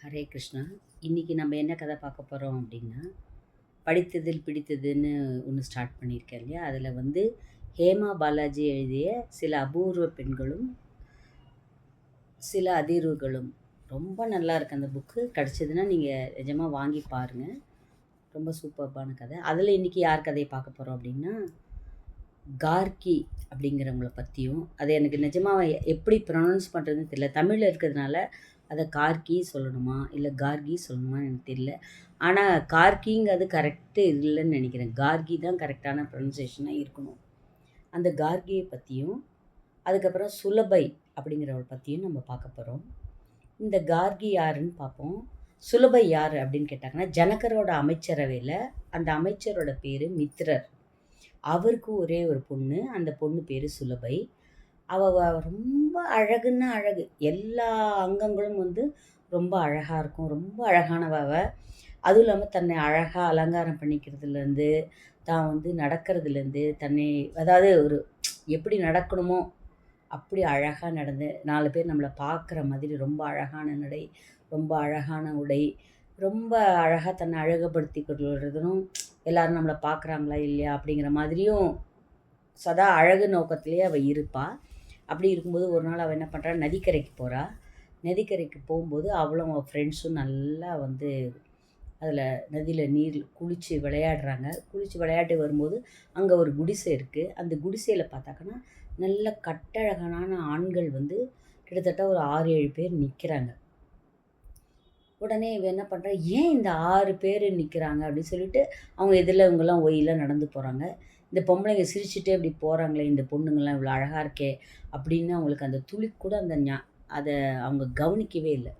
ஹரே கிருஷ்ணா. இன்றைக்கி நம்ம என்ன கதை பார்க்க போகிறோம் அப்படின்னா, படித்ததில் பிடித்ததுன்னு ஒன்று ஸ்டார்ட் பண்ணியிருக்கேன் இல்லையா? அதில் வந்து ஹேமா பாலாஜி எழுதிய சில அபூர்வ பெண்களும் சில அதிர்வுகளும். ரொம்ப நல்லா இருக்குது அந்த புக்கு. கிடச்சிதுன்னா நீங்கள் நிஜமாக வாங்கி பாருங்கள். ரொம்ப சூப்பர்பான கதை. அதில் இன்றைக்கி யார் கதையை பார்க்க போகிறோம் அப்படின்னா, கார்கி அப்படிங்கிறவங்கள பற்றியும். அது எனக்கு நிஜமாக எப்படி ப்ரொனவுன்ஸ் பண்ணுறதுன்னு தெரியல. தமிழில் இருக்கிறதுனால அதை கார்கி சொல்லணுமா இல்லை கார்கி சொல்லணுமான்னு எனக்கு தெரியல. ஆனால் கார்கிங்கிறது கரெக்டு இல்லைன்னு நினைக்கிறேன். கார்கி தான் கரெக்டான ப்ரொனன்சியேஷனாக இருக்கணும். அந்த கார்கியை பற்றியும் அதுக்கப்புறம் சுலபை அப்படிங்கிறவளை பற்றியும் நம்ம பார்க்க போகிறோம். இந்த கார்கி யாருன்னு பார்ப்போம். சுலபை யார் அப்படின்னு கேட்டாங்கன்னா, ஜனகரோட அமைச்சரவையில் அந்த அமைச்சரோட பேர் மித்ரர். அவருக்கு ஒரே ஒரு பொண்ணு. அந்த பொண்ணு பேர் சுலபை. அவள் ரொம்ப அழகுன்னா அழகு. எல்லா அங்கங்களும் வந்து ரொம்ப அழகாக இருக்கும். ரொம்ப அழகானவ அவள். அதுவும் இல்லாமல் தன்னை அழகாக அலங்காரம் பண்ணிக்கிறதுலேருந்து, தான் வந்து நடக்கிறதுலேருந்து, தன்னை அதாவது ஒரு எப்படி நடக்கணுமோ அப்படி அழகாக நடந்து 4 பேர் நம்மளை பார்க்குற மாதிரி ரொம்ப அழகான நடை, ரொம்ப அழகான உடை, ரொம்ப அழகாக தன்னை அழகுபடுத்தி கொள்வதும், எல்லோரும் நம்மளை பார்க்குறாங்களா இல்லையா அப்படிங்கிற மாதிரியும் சதா அழகு நோக்கத்திலே அவள் இருப்பாள். அப்படி இருக்கும்போது ஒரு நாள் அவள் என்ன பண்ணுறா, நதிக்கரைக்கு போகிறா. நதிக்கரைக்கு போகும்போது அவளும் அவள் ஃப்ரெண்ட்ஸும் நல்லா வந்து அதில் நதியில் நீர் குளித்து விளையாடுறாங்க. குளித்து விளையாட்டு வரும்போது அங்கே ஒரு குடிசை இருக்குது. அந்த குடிசையில் பார்த்தாக்கன்னா நல்ல கட்டழகான ஆண்கள் வந்து கிட்டத்தட்ட ஒரு 6-7 பேர் நிற்கிறாங்க. உடனே இவன் என்ன பண்ணுறா, ஏன் இந்த 6 பேர் நிற்கிறாங்க அப்படின்னு சொல்லிட்டு அவங்க எதில் இவங்கெல்லாம் ஒயிலாக நடந்து போகிறாங்க. இந்த பொம்பளைங்க சிரிச்சுட்டே இப்படி போகிறாங்களே, இந்த பொண்ணுங்கள்லாம் இவ்வளோ அழகாக இருக்கே அப்படின்னு அவங்களுக்கு அந்த துளி கூட அந்த அதை அவங்க கவனிக்கவே இல்லை.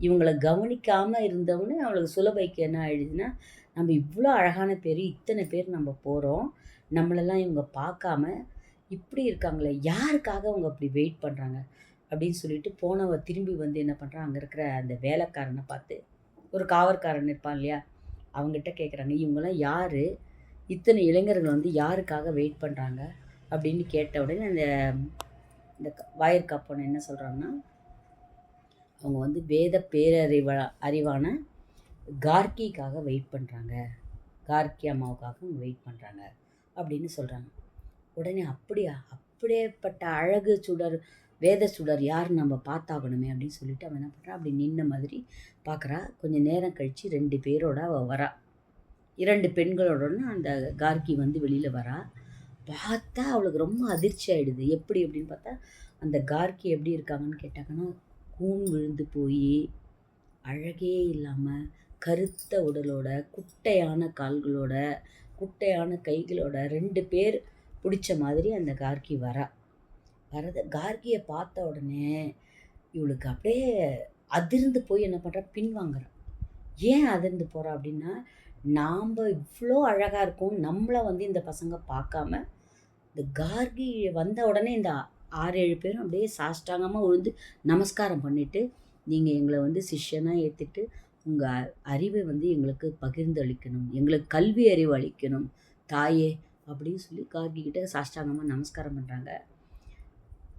இவங்கள கவனிக்காமல் இருந்தவொடனே அவளுக்கு சுலபைக்கு என்ன ஆயிடுதுன்னா, நம்ம இவ்வளோ அழகான பேர், இத்தனை பேர் நம்ம போகிறோம், நம்மளெல்லாம் இவங்க பார்க்காம இப்படி இருக்காங்களே, யாருக்காக அவங்க அப்படி வெயிட் பண்ணுறாங்க அப்படின்னு சொல்லிட்டு போனவ திரும்பி வந்து என்ன பண்ணுறான், அங்கே இருக்கிற அந்த வேலைக்காரனை பார்த்து, ஒரு காவற்காரன் இருப்பான் இல்லையா, அவங்ககிட்ட கேட்குறாங்க, இவங்கெல்லாம் யார், இத்தனை இளைஞர்கள் வந்து யாருக்காக வெயிட் பண்ணுறாங்க அப்படின்னு கேட்ட உடனே அந்த இந்த வாயிற்காப்பனை என்ன சொல்கிறாங்கன்னா, அவங்க வந்து வேத அறிவான கார்கிக்காக வெயிட் பண்ணுறாங்க, கார்கி அம்மாவுக்காக அவங்க வெயிட் பண்ணுறாங்க அப்படின்னு சொல்கிறாங்க. உடனே அப்படியா, அப்படியேப்பட்ட அழகு சுடர் வேத சுடர் யார் நம்ம பார்த்தாகணுமே அப்படின்னு சொல்லிட்டு அவன் என்ன பண்ணுறான், அப்படி நின்ன மாதிரி பார்க்குறா. கொஞ்சம் நேரம் கழித்து 2 பேரோட அவள் வரா. 2 பெண்களோடன்னு அந்த கார்கி வந்து வெளியில் வரா. பார்த்தா அவளுக்கு ரொம்ப அதிர்ச்சி ஆகிடுது. எப்படி அப்படின்னு பார்த்தா, அந்த கார்கி எப்படி இருக்காங்கன்னு கேட்டாங்கன்னா, கூன் விழுந்து போய் அழகே இல்லாமல் கருத்த உடலோட, குட்டையான கால்களோட, குட்டையான கைகளோட 2 பேர் பிடிச்ச மாதிரி அந்த கார்கி வரத கார்கியை பார்த்த உடனே இவளுக்கு அப்படியே அதிர்ந்து போய் என்ன பண்ணுறா, பின்வாங்குறான். ஏன் அதிர்ந்து போகிறா அப்படின்னா, நாம் இவ்வளோ அழகாக இருக்கோம், நம்மளை வந்து இந்த பசங்க பார்க்காம இந்த கார்கி வந்த உடனே இந்த 6-7 பேரும் அப்படியே சாஷ்டாங்கமாக விழுந்து நமஸ்காரம் பண்ணிவிட்டு, நீங்கள் எங்களை வந்து சிஷ்யனாக ஏற்றுட்டு உங்கள் அறிவை வந்து எங்களுக்கு பகிர்ந்து அளிக்கணும், எங்களுக்கு கல்வி அறிவு அளிக்கணும் தாயே அப்படின்னு சொல்லி கார்கிக்கிட்ட சாஷ்டாங்கமாக நமஸ்காரம் பண்ணுறாங்க.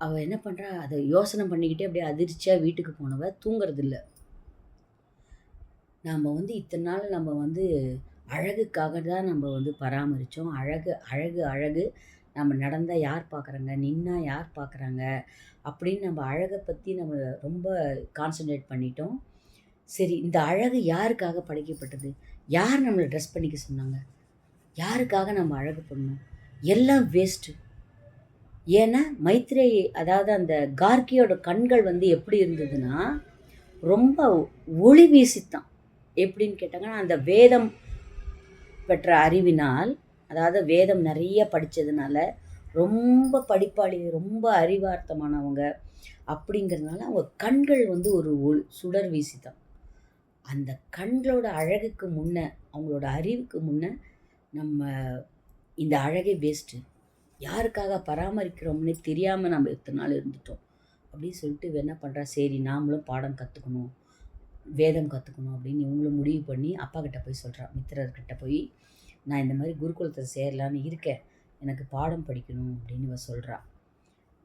அவள் என்ன பண்ணுறா, அதை யோசனை பண்ணிக்கிட்டே அப்படியே அதிர்ச்சியாக வீட்டுக்கு போனவ தூங்குறது இல்லை. நாம் வந்து இத்தனை நாள் நம்ம வந்து அழகுக்காக தான் நம்ம வந்து பராமரித்தோம். அழகு அழகு அழகு நம்ம நடந்தால் யார் பார்க்குறாங்க, நின்னா யார் பார்க்குறாங்க அப்படின்னு நம்ம அழகை பற்றி நம்ம ரொம்ப கான்சன்ட்ரேட் பண்ணிட்டோம். சரி, இந்த அழகு யாருக்காக படைக்கப்பட்டது, யார் நம்மளை ட்ரெஸ் பண்ணிக்க சொன்னாங்க, யாருக்காக நம்ம அழகு பண்ணணும், எல்லாம் வேஸ்ட்டு. ஏன்னா மைத்ரேயி அதாவது அந்த கார்கியோட கண்கள் வந்து எப்படி இருந்ததுன்னா, ரொம்ப ஒளி வீசித்தான். எப்படின்னு கேட்டாங்கன்னா, அந்த வேதம் பெற்ற அறிவினால், அதாவது வேதம் நிறைய படித்ததுனால, ரொம்ப படிப்பாளி, ரொம்ப அறிவார்த்தமானவங்க அப்படிங்கிறதுனால அவங்க கண்கள் வந்து ஒரு சுடர் வீசித்தான். அந்த கண்களோட அழகுக்கு முன்னே, அவங்களோட அறிவுக்கு முன்னே நம்ம இந்த அழகே வேஸ்ட்டு, யாருக்காக பராமரிக்கிறோம்னே தெரியாமல் நம்ம இத்தனை நாள் இருந்துட்டோம் அப்படின்னு சொல்லிட்டு என்ன பண்ணுறா, சரி நாமளும் பாடம் கற்றுக்கணும், வேதம் கற்றுக்கணும் அப்படின்னு இவங்களும் முடிவு பண்ணி அப்பா கிட்ட போய் சொல்கிறா. மித்திரர்கிட்ட போய், நான் இந்த மாதிரி குருகுலத்தில் சேரலான்னு இருக்கேன், எனக்கு பாடம் படிக்கணும் அப்படின்னு இவ சொல்கிறா.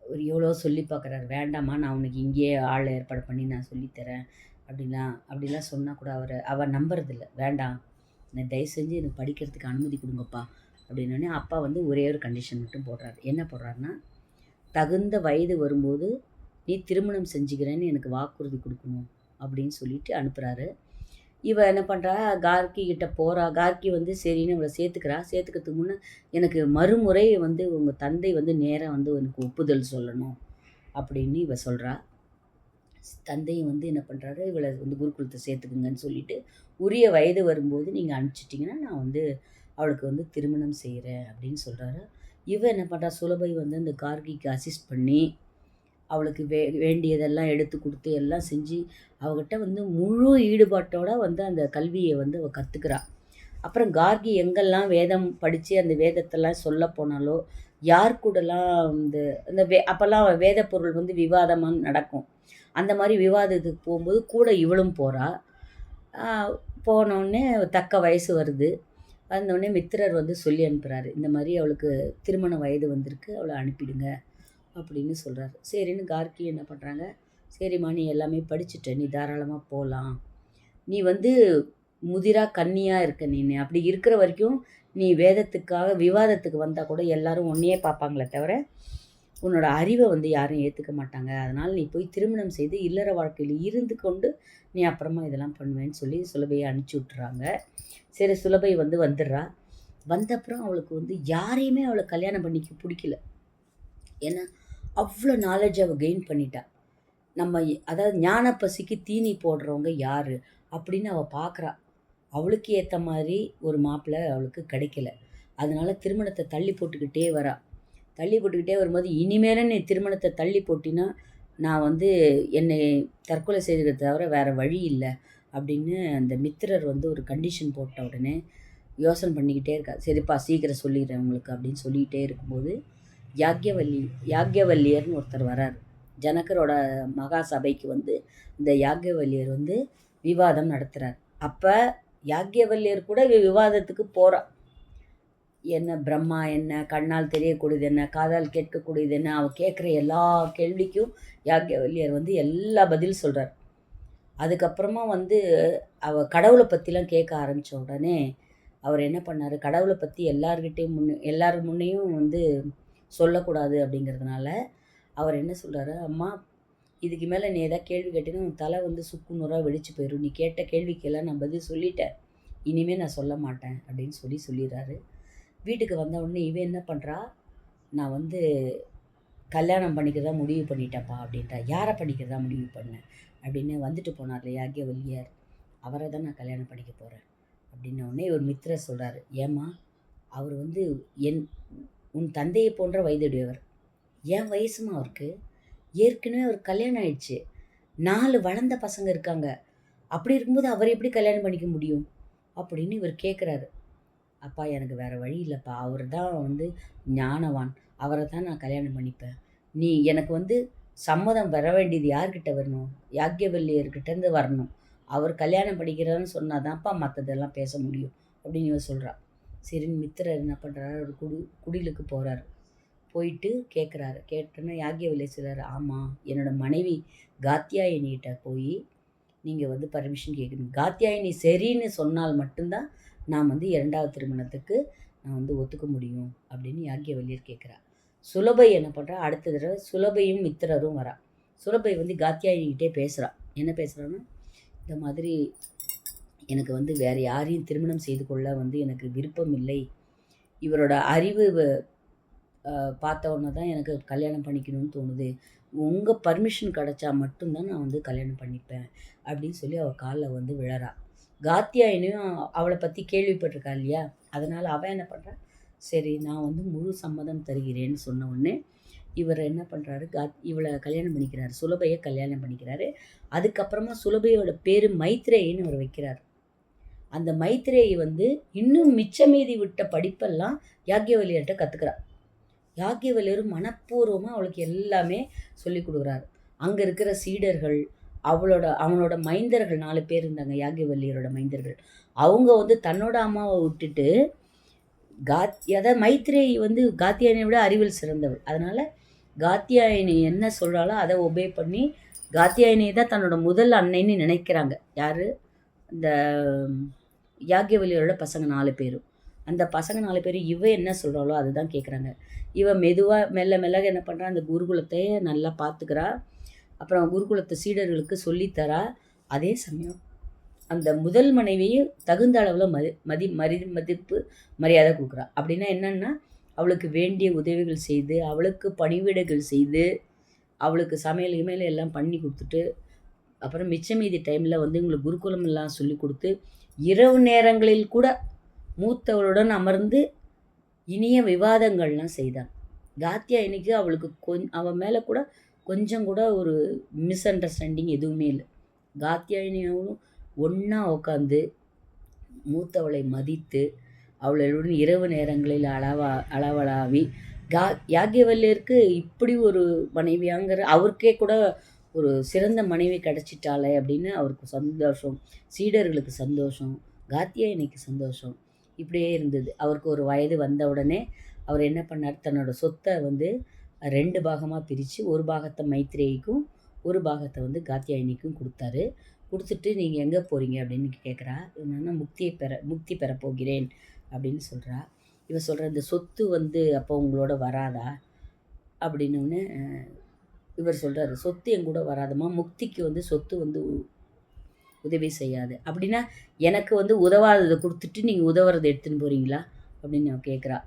ஒரு எவ்வளோ சொல்லி பார்க்குறாரு, வேண்டாம்மா நான் உனக்கு இங்கேயே ஆள் ஏற்பாடு பண்ணி நான் சொல்லித்தரேன், அப்படிலாம் சொன்னால் கூட அவள் நம்புறதில்ல. வேண்டாம், நான் தயவு செஞ்சு எனக்கு படிக்கிறதுக்கு அனுமதி கொடுங்கப்பா அப்படின்னோடனே அப்பா வந்து ஒரே ஒரு கண்டிஷன் மட்டும் போடுறாரு. என்ன போடுறாருன்னா, தகுந்த வயது வரும்போது நீ திருமணம் செஞ்சுக்கிறேன்னு எனக்கு வாக்குறுதி கொடுக்கணும் அப்படின்னு சொல்லிட்டு அனுப்புகிறாரு. இவ என்ன பண்ணுறா, கார்கி கிட்ட போகிறா. கார்கி வந்து சரின்னு இவளை சேர்த்துக்கிறதுக்கு முன்னே எனக்கு மறுமுறை வந்து உங்கள் தந்தை வந்து நேராக வந்து எனக்கு ஒப்புதல் சொல்லணும் அப்படின்னு இவ சொல்கிறா. தந்தையும் வந்து என்ன பண்ணுறாரு, இவளை வந்து குருகுலத்தை சேர்த்துக்குங்கன்னு சொல்லிட்டு உரிய வயது வரும்போது நீங்கள் அனுப்பிச்சிட்டிங்கன்னா நான் வந்து அவளுக்கு வந்து திருமணம் செய்கிறேன் அப்படின்னு சொல்கிறாரு. இவ என்ன பண்ணுறா, சுலபை வந்து அந்த கார்கிக்கு அசிஸ்ட் பண்ணி அவளுக்கு வேண்டியதெல்லாம் எடுத்து கொடுத்து எல்லாம் செஞ்சு அவகிட்ட வந்து முழு ஈடுபாட்டோடு வந்து அந்த கல்வியை வந்து அவள் கற்றுக்கிறா. அப்புறம் கார்கி எங்கெல்லாம் வேதம் படித்து அந்த வேதத்தெல்லாம் சொல்ல போனாலோ, யார் கூடலாம் இந்த இந்த அப்போல்லாம் வேத பொருள் வந்து விவாதமாக நடக்கும். அந்த மாதிரி விவாதத்துக்கு போகும்போது கூட இவளும் போகிறா. போனோடனே தக்க வயசு வருது. வந்தோடனே மித்திரர் வந்து சொல்லி அனுப்புகிறாரு, இந்த மாதிரி அவளுக்கு திருமண வயது வந்திருக்கு, அவளை அனுப்பிடுங்க அப்படின்னு சொல்கிறாரு. சரின்னு கார்கி என்ன பண்ணுறாங்க, சரிம்மா நீ எல்லாமே படிச்சுட்ட, நீ தாராளமாக போகலாம். நீ வந்து முதிரா கன்னியாக இருக்க, நீ அப்படி இருக்கிற வரைக்கும் நீ வேதத்துக்காக விவாதத்துக்கு வந்தால் கூட எல்லாரும் உன்னையே பார்ப்பாங்களே தவிர உன்னோட அறிவை வந்து யாரும் ஏற்றுக்க மாட்டாங்க. அதனால் நீ போய் திருமணம் செய்து இல்லற வாழ்க்கையில் இருந்து கொண்டு நீ அப்புறமா இதெல்லாம் பண்ணுவேன்னு சொல்லி சுலபையை அனுப்பிச்சி விட்டுறாங்க. சரி, சுலபை வந்து வந்துடுறா. வந்தப்புறம் அவளுக்கு வந்து யாரையுமே அவளை கல்யாணம் பண்ணிக்க பிடிக்கல. ஏன்னா அவ்வளோ நாலேஜ் அவள் கெயின் பண்ணிட்டா. நம்ம அதாவது ஞான பசிக்கு தீனி போடுறவங்க யார் அப்படின்னு அவள் பார்க்குறா. அவளுக்கு ஏற்ற மாதிரி ஒரு மாப்பிள்ளை அவளுக்கு கிடைக்கல. அதனால திருமணத்தை தள்ளி போட்டுக்கிட்டே வரா. தள்ளி போட்டுக்கிட்டே வரும்போது, இனிமேலும் நீ திருமணத்தை தள்ளி போட்டினா நான் வந்து என்னை தற்கொலை செய்கிறத தவிர வேறு வழி இல்லை அப்படின்னு அந்த மித்திரர் வந்து ஒரு கண்டிஷன் போட்ட உடனே யோசனை பண்ணிக்கிட்டே இருக்கா. சரிப்பா சீக்கிரம் சொல்லிடுறேன் உங்களுக்கு அப்படின்னு சொல்லிக்கிட்டே இருக்கும்போது யாக்ஞவல்லியர்னு ஒருத்தர் வரார். ஜனகரோட மகா சபைக்கு வந்து இந்த யாக்ஞவல்லியர் வந்து விவாதம் நடத்துகிறார். அப்போ யாக்ஞவல்லியர் கூட விவாதத்துக்கு போகிறா. என்ன பிரம்மா என்ன, கண்ணால் தெரியக்கூடியது என்ன, காதால் கேட்கக்கூடியது என்ன, அவள் கேட்குற எல்லா கேள்விக்கும் யாக்ஞவல்லியர் வந்து எல்லா பதில் சொல்கிறார். அதுக்கப்புறமா வந்து அவள் கடவுளை பற்றிலாம் கேட்க ஆரம்பித்த உடனே அவர் என்ன பண்ணார், கடவுளை பற்றி எல்லார் முன்னையும் வந்து சொல்லக்கூடாது அப்படிங்கிறதுனால அவர் என்ன சொல்கிறாரு, அம்மா இதுக்கு மேலே நீ எதாவது கேள்வி கேட்டீங்கன்னா உன் தலை வந்து சுக்கு நூறாக வெடிச்சு போயிடும். நீ கேட்ட கேள்விக்கெல்லாம் நான் பதில் சொல்லிட்டேன், இனிமேல் நான் சொல்ல மாட்டேன் அப்படின்னு சொல்லிடுறாரு. வீட்டுக்கு வந்த உடனே இவன் என்ன பண்ணுறா, நான் வந்து கல்யாணம் பண்ணிக்கிறதா முடிவு பண்ணிட்டேன்ப்பா அப்படின்றா. யாரை பண்ணிக்கிறதா முடிவு பண்ணேன் அப்படின்னு வந்துட்டு போனார் யாக்ஞவல்லியர், அவரை தான் நான் கல்யாணம் பண்ணிக்க போகிறேன் அப்படின்ன உடனே ஒரு மித்திரர் சொல்கிறாரு, ஏம்மா அவர் வந்து உன் தந்தையை போன்ற வயதுடையவர், என் வயசுமா அவருக்கு, ஏற்கனவே அவர் கல்யாணம் ஆயிடுச்சு, 4 வளர்ந்த பசங்க இருக்காங்க, அப்படி இருக்கும்போது அவர் எப்படி கல்யாணம் பண்ணிக்க முடியும் அப்படின்னு இவர் கேட்குறாரு. அப்பா எனக்கு வேறு வழி இல்லைப்பா, அவர் தான் வந்து ஞானவான், அவரை தான் நான் கல்யாணம் பண்ணிப்பேன். நீ எனக்கு வந்து சம்மதம் வர வேண்டியது யார்கிட்ட வரணும், யாக்ஞவல்லியர்கிட்டேருந்து வரணும். அவர் கல்யாணம் பண்ணிக்கிறான்னு சொன்னால் தான்ப்பா மற்றதெல்லாம் பேச முடியும் அப்படின்னு இவன் சொல்கிறான். சரின்னு மித்திரர் என்ன பண்ணுறாரு, ஒரு குடிலுக்கு போகிறாரு. போயிட்டு கேட்குறாரு. கேட்டோன்னே யாக்ஞவல்லியர் சொல்கிறாரு, ஆமாம் என்னோடய மனைவி காத்யாயனிகிட்ட போய் நீங்கள் வந்து பர்மிஷன் கேட்கணும். காத்யாயனி சரின்னு சொன்னால் மட்டும்தான் நான் வந்து 2வது திருமணத்துக்கு நான் வந்து ஒத்துக்க முடியும் அப்படின்னு யாக்ஞவல்லியர் கேட்குறா. சுலபை என்ன பண்ணுறா, அடுத்த தடவை சுலபையும் மித்திரரும் வரா. சுலபை வந்து காத்யாயனிகிட்டே பேசுகிறா. என்ன பேசுகிறான்னா, இந்த மாதிரி எனக்கு வந்து வேறு யாரையும் திருமணம் செய்து கொள்ள வந்து எனக்கு விருப்பம் இல்லை, இவரோட அறிவு பார்த்த உடனே தான் எனக்கு கல்யாணம் பண்ணிக்கணும்னு தோணுது, உங்கள் பர்மிஷன் கிடச்சா மட்டும்தான் நான் வந்து கல்யாணம் பண்ணிப்பேன் அப்படின்னு சொல்லி அவள் காலில் வந்து விழறா. காத்யாயனியும் அவளை பற்றி கேள்விப்பட்டிருக்கா இல்லையா, அதனால் அவன் என்ன பண்ணுறான், சரி நான் வந்து முழு சம்மதம் தருகிறேன்னு சொன்ன உடனே இவர் என்ன பண்ணுறாரு, இவளை கல்யாணம் பண்ணிக்கிறாரு, சுலபையை கல்யாணம் பண்ணிக்கிறாரு. அதுக்கப்புறமா சுலபையோட பேர் மைத்ரேயின்னு அவர் வைக்கிறார். அந்த மைத்ரேயி வந்து இன்னும் மிச்சமீதி விட்ட படிப்பெல்லாம் யாக்ஞவல்லியர்கிட்ட கற்றுக்கிறார். யாக்ஞவல்லியர் மனப்பூர்வமாக அவளுக்கு எல்லாமே சொல்லி கொடுக்குறாரு. அங்கே இருக்கிற சீடர்கள், அவனோட மைந்தர்கள் 4 பேர் இருந்தாங்க, யாக்ஞவல்லியரோட மைந்தர்கள். அவங்க வந்து தன்னோட அம்மாவை விட்டுட்டு அதாவது மைத்ரேயி வந்து காத்யாயனியை விட அறிவில் சிறந்தவள், அதனால் காத்யாயனி என்ன சொல்கிறாளோ அதை ஒபே பண்ணி காத்தியாயினியை தான் தன்னோட முதல் அன்னைன்னு நினைக்கிறாங்க. யார்? இந்த யாக்ஞவல்கியரோட பசங்க 4 பேரும். அந்த பசங்க 4 பேரும் இவ என்ன சொல்கிறாளோ அதுதான் கேட்குறாங்க. இவ மெதுவாக மெல்ல மெல்ல என்ன பண்ணுறா, அந்த குருகுலத்தையே நல்லா பார்த்துக்கிறா. அப்புறம் குருகுலத்து சீடர்களுக்கு சொல்லித்தரா. அதே சமயம் அந்த முதல் மனைவியும் தகுந்த அளவில் மதிப்பு மரியாதை கொடுக்குறா. அப்படின்னா என்னன்னா, அவளுக்கு வேண்டிய உதவிகள் செய்து, அவளுக்கு பணிவிடைகள் செய்து, அவளுக்கு சமையல் கிமையல் எல்லாம் பண்ணி கொடுத்துட்டு, அப்புறம் மிச்ச மீதி டைமில் வந்து இவங்களுக்கு குருகுலம் எல்லாம் சொல்லி கொடுத்து, இரவு நேரங்களில் கூட மூத்தவளுடன் அமர்ந்து இனிய விவாதங்கள்லாம் செய்தாள். காத்தியாயினிக்கு அவளுக்கு அவன் மேலே கூட கொஞ்சம் கூட ஒரு மிஸ் அண்டர்ஸ்டாண்டிங் எதுவுமே இல்லை. காத்தியாயினியும் ஒன்றா உட்காந்து மூத்தவளை மதித்து அவளுடன் இரவு நேரங்களில் அளவளாவி யாக்ஞவல்யருக்கு இப்படி ஒரு மனைவியாங்கிற அவருக்கே கூட ஒரு சிறந்த மனைவி கிடச்சிட்டாளே அப்படின்னு அவருக்கு சந்தோஷம், சீடர்களுக்கு சந்தோஷம், காத்தியாயினிக்கு சந்தோஷம். இப்படியே இருந்தது. அவருக்கு ஒரு வயது வந்த உடனே அவர் என்ன பண்ணார், தன்னோட சொத்தை வந்து 2 பாகமாக பிரித்து ஒரு பாகத்தை மைத்ரேயிக்கும் ஒரு பாகத்தை வந்து காத்தியாயினிக்கும் கொடுத்தாரு. கொடுத்துட்டு நீங்கள் எங்கே போகிறீங்க அப்படின்னு கேட்குறா. என்னன்னா முக்தி பெற போகிறேன் அப்படின்னு சொல்கிறா. இவ சொல்கிற இந்த சொத்து வந்து அப்போ உங்களோட வராதா அப்படின்னோடனே இவர் சொல்கிறாரு, சொத்து எங்கூட வராதம்மா, முக்திக்கு வந்து சொத்து வந்து உதவி செய்யாது. அப்படின்னா எனக்கு வந்து உதவாததை கொடுத்துட்டு நீங்கள் உதவுறதை எடுத்துன்னு போகிறீங்களா அப்படின்னு அவன் கேட்குறா.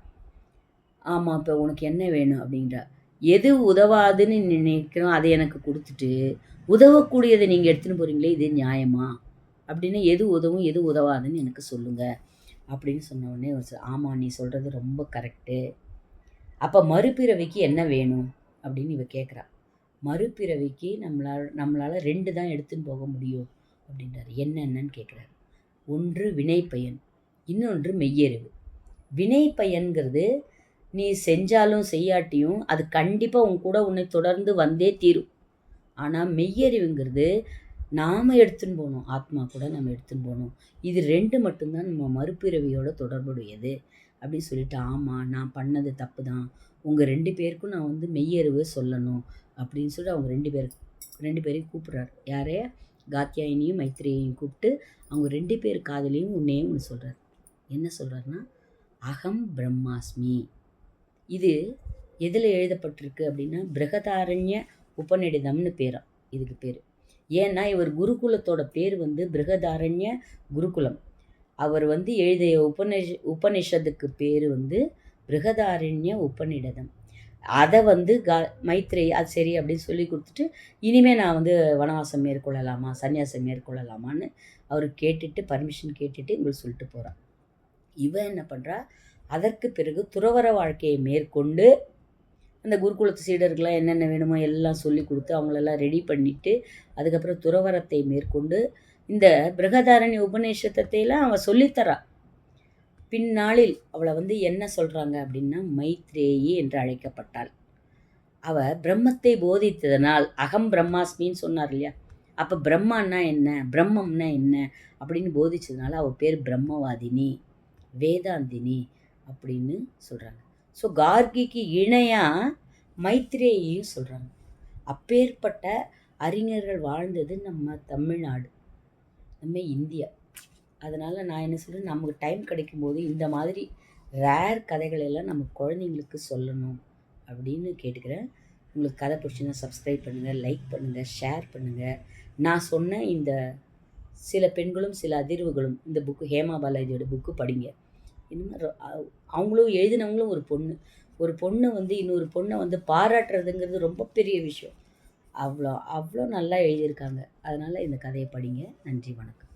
ஆமாம், இப்போ உனக்கு என்ன வேணும் அப்படின்றா. எது உதவாதுன்னு நினைக்கிறோம் அதை எனக்கு கொடுத்துட்டு உதவக்கூடியதை நீங்கள் எடுத்துன்னு போகிறீங்களே, இது நியாயமா அப்படின்னு, எது உதவும் எது உதவாதுன்னு எனக்கு சொல்லுங்கள் அப்படின்னு சொன்ன உடனே ஆமாம், நீ சொல்கிறது ரொம்ப கரெக்டு. அப்போ மறுபிறவிக்கு என்ன வேணும் அப்படின்னு இவ கேட்குறா. மறுபிறவிக்கு நம்மளால் 2 தான் எடுத்துன்னு போக முடியும் அப்படின்றாரு. என்னென்னு கேட்குறாரு. ஒன்று வினை பயன், இன்னொன்று மெய்யறிவு. வினை பயன்கிறது நீ செஞ்சாலும் செய்யாட்டியும் அது கண்டிப்பாக உன் கூட உன்னை தொடர்ந்து வந்தே தீரும். ஆனால் மெய்யறிவுங்கிறது நாம் எடுத்துன்னு போகணும், ஆத்மா கூட நம்ம எடுத்துன்னு போகணும். இது 2 மட்டும்தான் நம்ம மறுபிறவியோட தொடர்புடையது அப்படின்னு சொல்லிட்டு, ஆமாம் நான் பண்ணது தப்பு தான், உங்கள் 2 பேருக்கும் நான் வந்து மெய்யறிவு சொல்லணும் அப்படின்னு சொல்லி அவங்க 2 பேரையும் கூப்பிட்றாரு. யாரே? காத்தியாயினியும் மைத்ரேயையும் கூப்பிட்டு அவங்க 2 பேர் காதலையும் ஒன்று சொல்கிறார். என்ன சொல்கிறாருன்னா, அகம் பிரம்மாஸ்மி. இது எதில் எழுதப்பட்டிருக்கு அப்படின்னா பிருகதாரண்ய உபநிடதம்னு பேராம் இதுக்கு பேர். ஏன்னா இவர் குருகுலத்தோட பேர் வந்து பிருகதாரண்ய குருகுலம். அவர் வந்து எழுதிய உபனிஷத்துக்கு பேர் வந்து பிருகதாரண்ய உபநிடதம். அதை வந்து மைத்ரேயி அது சரி அப்படின்னு சொல்லி கொடுத்துட்டு, இனிமேல் நான் வந்து வனவாசம் மேற்கொள்ளலாமா, சன்னியாசம் மேற்கொள்ளலாமான்னு அவர் கேட்டுட்டு பர்மிஷன் கேட்டுட்டு இவங்களுக்கு சொல்லிட்டு போகிறார். இவன் என்ன பண்ணுறா, அதற்கு பிறகு துறவற வாழ்க்கையை மேற்கொண்டு அந்த குருகுலத்து சீடர்கள்லாம் என்னென்ன வேணுமோ எல்லாம் சொல்லி கொடுத்து அவங்களெல்லாம் ரெடி பண்ணிவிட்டு அதுக்கப்புறம் துறவரத்தை மேற்கொண்டு இந்த பிருகதாரண்ய உபநிஷத்தையெல்லாம் அவள் சொல்லித்தரா. பின்னாளில் அவளை வந்து என்ன சொல்கிறாங்க அப்படின்னா மைத்ரேயி என்று அழைக்கப்பட்டாள். அவள் பிரம்மத்தை போதித்ததனால் அகம் பிரம்மாஸ்மின்னு சொன்னார் இல்லையா, அப்போ பிரம்மான்னா என்ன, பிரம்மம்னா என்ன அப்படின்னு போதிச்சதுனால அவள் பேர் பிரம்மவாதினி, வேதாந்தினி அப்படின்னு சொல்கிறாங்க. ஸோ கார்கிக்கு இணையாக மைத்ரேயையும் சொல்கிறாங்க. அப்பேற்பட்ட அறிஞர்கள் வாழ்ந்தது நம்ம தமிழ்நாடு, நம்ம இந்தியா. அதனால் நான் என்ன சொல்கிறேன், நமக்கு டைம் கிடைக்கும்போது இந்த மாதிரி ரேர் கதைகளெல்லாம் நம்ம குழந்தைங்களுக்கு சொல்லணும் அப்படின்னு கேட்டுக்கிறேன். உங்களுக்கு கதை பிடிச்சுன்னா சப்ஸ்கிரைப் பண்ணுங்கள், லைக் பண்ணுங்கள், ஷேர் பண்ணுங்கள். நான் சொன்ன இந்த சில பெண்களும் சில அதிர்வுகளும் இந்த புக்கு, ஹேமா பாலாஜியோட புக்கு படிங்க. இன்னும் அவங்களும் எழுதினவங்களும் ஒரு பொண்ணு வந்து இன்னொரு பொண்ணை வந்து பாராட்டுறதுங்கிறது ரொம்ப பெரிய விஷயம். அவ்வளோ நல்லா எழுதியிருக்காங்க. அதனால் இந்த கதையை படிங்க. நன்றி, வணக்கம்.